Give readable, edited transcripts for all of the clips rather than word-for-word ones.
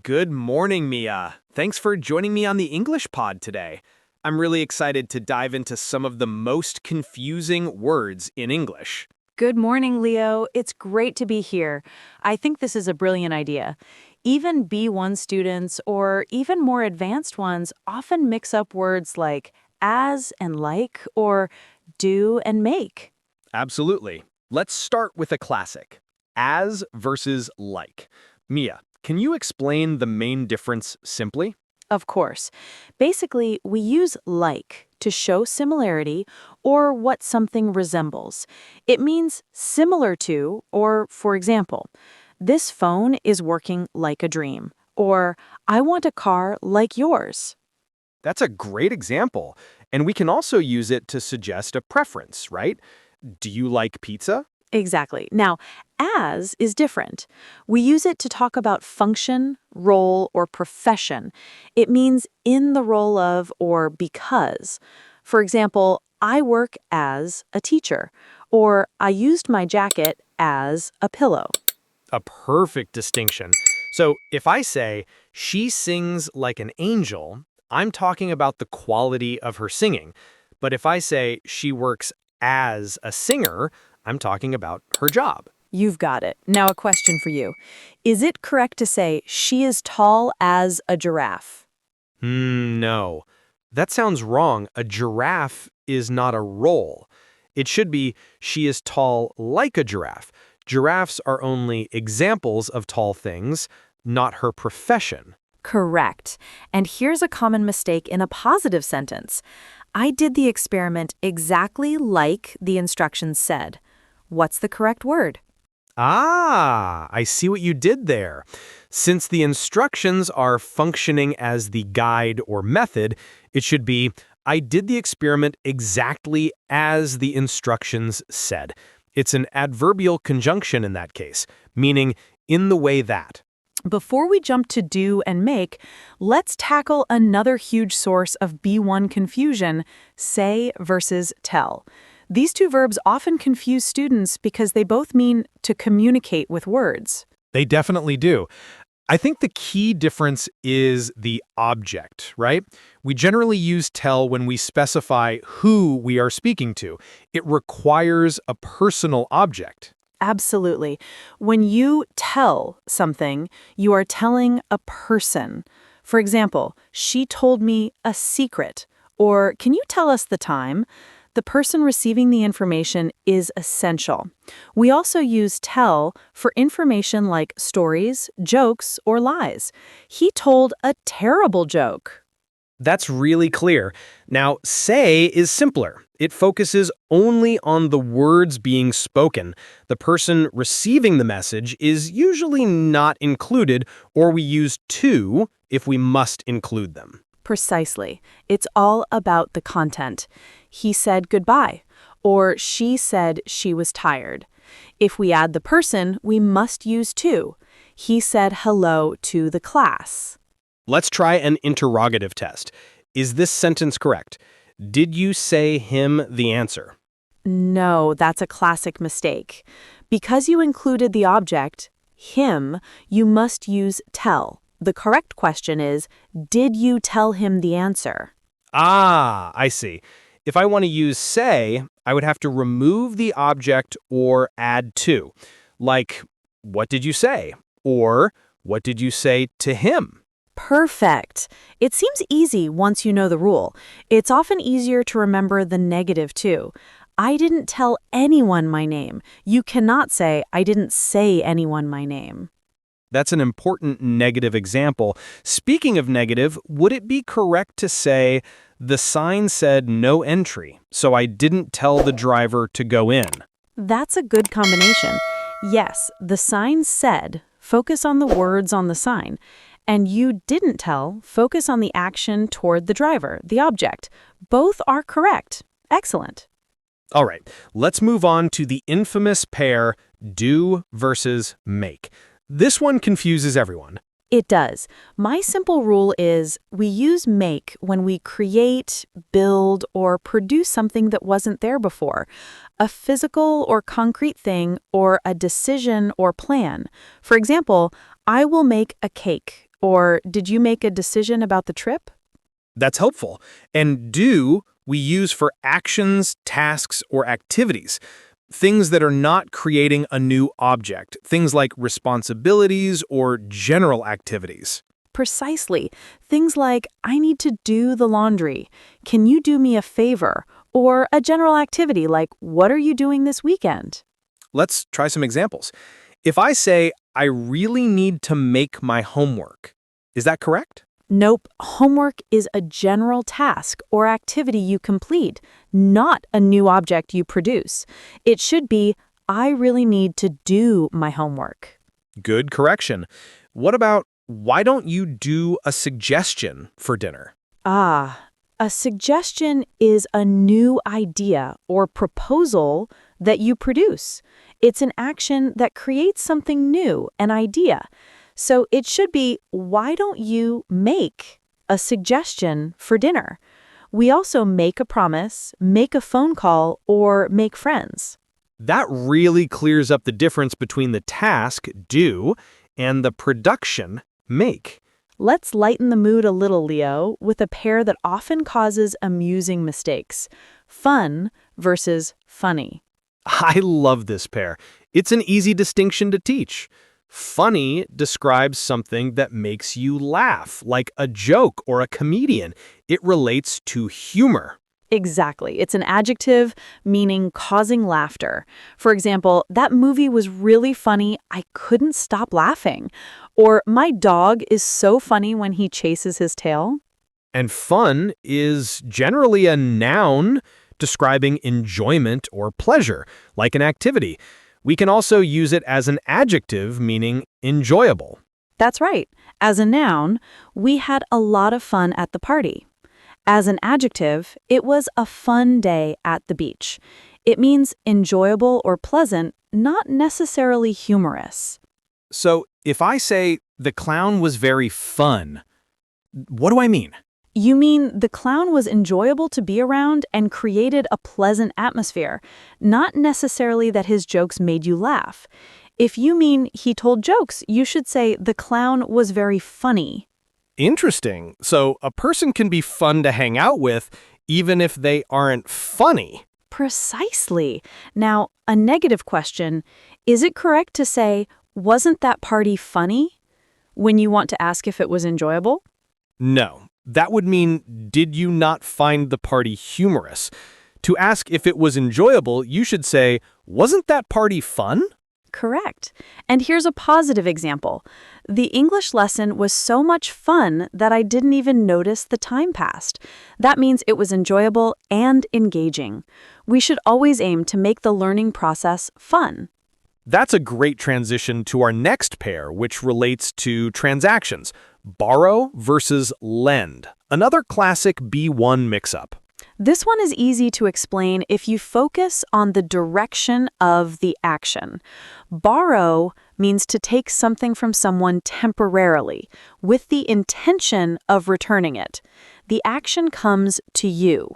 Good morning, Mia. Thanks for joining me on the English pod today. I'm really excited to dive into some of the most confusing words in English. Good morning, Leo. It's great to be here. I think this is a brilliant idea. Even B1 students, or even more advanced ones, often mix up words like as and like, or do and make. Absolutely. Let's start with a classic. As versus like. Mia, can you explain the main difference simply? Of course. Basically, we use like to show similarity or what something resembles. It means similar to, or for example, this phone is working like a dream, or I want a car like yours. That's a great example. And we can also use it to suggest a preference, right? Do you like pizza? Exactly. Now, as is different. We use it to talk about function, role, or profession. It means in the role of or because. For example, I work as a teacher, or I used my jacket as a pillow. A perfect distinction. So if I say, she sings like an angel, I'm talking about the quality of her singing. But if I say, she works as a singer, I'm talking about her job. You've got it. Now a question for you. Is it correct to say she is tall as a giraffe? No. That sounds wrong. A giraffe is not a role. It should be, she is tall like a giraffe. Giraffes are only examples of tall things, not her profession. Correct. And here's a common mistake in a positive sentence. I did the experiment exactly like the instructions said. What's the correct word? Ah, I see what you did there. Since the instructions are functioning as the guide or method, it should be, I did the experiment exactly as the instructions said. It's an adverbial conjunction in that case, meaning in the way that. Before we jump to do and make, let's tackle another huge source of B1 confusion, say versus tell. These two verbs often confuse students because they both mean to communicate with words. They definitely do. I think the key difference is the object, right? We generally use tell when we specify who we are speaking to. It requires a personal object. Absolutely. When you tell something, you are telling a person. For example, she told me a secret. Or, can you tell us the time? The person receiving the information is essential. We also use tell for information like stories, jokes, or lies. He told a terrible joke. That's really clear. Now, say is simpler. It focuses only on the words being spoken. The person receiving the message is usually not included, or we use to if we must include them. Precisely. It's all about the content. He said goodbye, or she said she was tired. If we add the person, we must use to. He said hello to the class. Let's try an interrogative test. Is this sentence correct? Did you say him the answer? No, that's a classic mistake. Because you included the object, him, you must use tell. The correct question is, did you tell him the answer? Ah, I see. If I want to use say, I would have to remove the object or add to. Like, what did you say? Or, what did you say to him? Perfect. It seems easy once you know the rule. It's often easier to remember the negative too. I didn't tell anyone my name. You cannot say, I didn't say anyone my name. That's an important negative example. Speaking of negative, would it be correct to say, the sign said no entry, so I didn't tell the driver to go in? That's a good combination. Yes, the sign said, focus on the words on the sign. And you didn't tell, focus on the action toward the driver, the object. Both are correct. Excellent. All right, let's move on to the infamous pair do versus make. This one confuses everyone. It does. My simple rule is we use make when we create, build, or produce something that wasn't there before. A physical or concrete thing or a decision or plan. For example, I will make a cake Or did you make a decision about the trip? That's helpful. And do we use for actions, tasks, or activities. Things that are not creating a new object. Things like responsibilities or general activities. Precisely. Things like, I need to do the laundry. Can you do me a favor? Or a general activity like, what are you doing this weekend? Let's try some examples. If I say, I really need to make my homework, is that correct? Nope. Homework is a general task or activity you complete, not a new object you produce. It should be, I really need to do my homework. Good correction. What about, why don't you do a suggestion for dinner? A suggestion is a new idea or proposal that you produce. It's an action that creates something new, an idea. So it should be, why don't you make a suggestion for dinner? We also make a promise, make a phone call, or make friends. That really clears up the difference between the task, do, and the production, make. Let's lighten the mood a little, Leo, with a pair that often causes amusing mistakes. Fun versus funny. I love this pair. It's an easy distinction to teach. Funny describes something that makes you laugh, like a joke or a comedian. It relates to humor. Exactly. It's an adjective meaning causing laughter. For example, that movie was really funny. I couldn't stop laughing. Or my dog is so funny when he chases his tail. And fun is generally a noun describing enjoyment or pleasure, like an activity. We can also use it as an adjective meaning enjoyable. That's right. As a noun, we had a lot of fun at the party. As an adjective, it was a fun day at the beach. It means enjoyable or pleasant, not necessarily humorous. So if I say the clown was very fun, what do I mean? You mean the clown was enjoyable to be around and created a pleasant atmosphere, not necessarily that his jokes made you laugh. If you mean he told jokes, you should say the clown was very funny. Interesting. So a person can be fun to hang out with even if they aren't funny. Precisely. Now, a negative question, is it correct to say, wasn't that party funny, when you want to ask if it was enjoyable? No. That would mean, did you not find the party humorous? To ask if it was enjoyable, you should say, wasn't that party fun? Correct. And here's a positive example. The English lesson was so much fun that I didn't even notice the time passed. That means it was enjoyable and engaging. We should always aim to make the learning process fun. That's a great transition to our next pair, which relates to transactions. Borrow versus lend. Another classic B1 mix-up. This one is easy to explain if you focus on the direction of the action. Borrow means to take something from someone temporarily, with the intention of returning it. The action comes to you.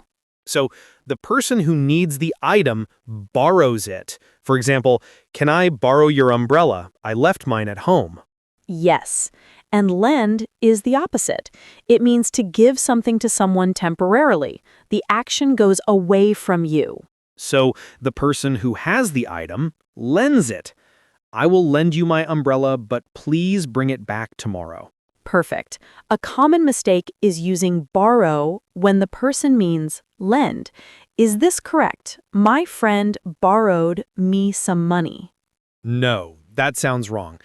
So the person who needs the item borrows it. For example, can I borrow your umbrella? I left mine at home. Yes. And lend is the opposite. It means to give something to someone temporarily. The action goes away from you. So the person who has the item lends it. I will lend you my umbrella, but please bring it back tomorrow. Perfect. A common mistake is using borrow when the person means lend. Is this correct? My friend borrowed me some money. No, that sounds wrong.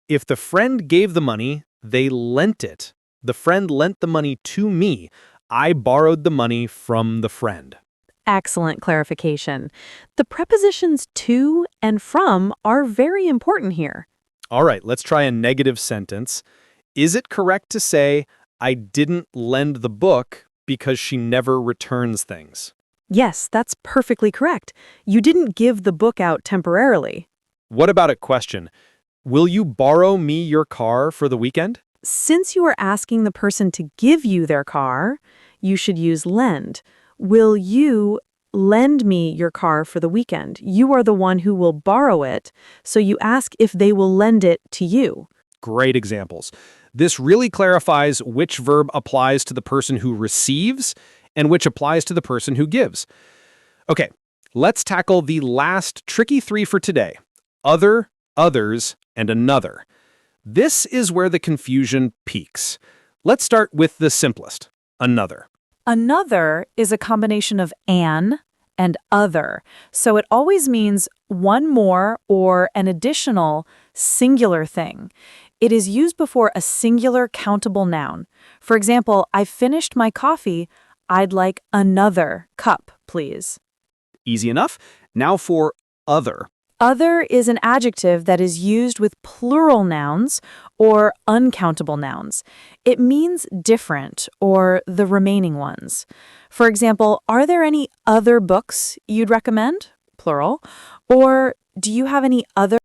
If the friend gave the money, they lent it. The friend lent the money to me. I borrowed the money from the friend. Excellent clarification. The prepositions to and from are very important here. All right, let's try a negative sentence. Is it correct to say, I didn't lend the book because she never returns things? Yes, that's perfectly correct. You didn't give the book out temporarily. What about a question? Will you borrow me your car for the weekend? Since you are asking the person to give you their car, you should use lend. Will you lend me your car for the weekend? You are the one who will borrow it, so you ask if they will lend it to you. Great examples. This really clarifies which verb applies to the person who receives and which applies to the person who gives. Okay, let's tackle the last tricky three for today: other, others, and another. This is where the confusion peaks. Let's start with the simplest: another. Another is a combination of an and other, so it always means one more or an additional singular thing. It is used before a singular countable noun. For example, I finished my coffee. I'd like another cup, please. Easy enough. Now for other. Other is an adjective that is used with plural nouns or uncountable nouns. It means different or the remaining ones. For example, are there any other books you'd recommend? Plural. Or do you have any other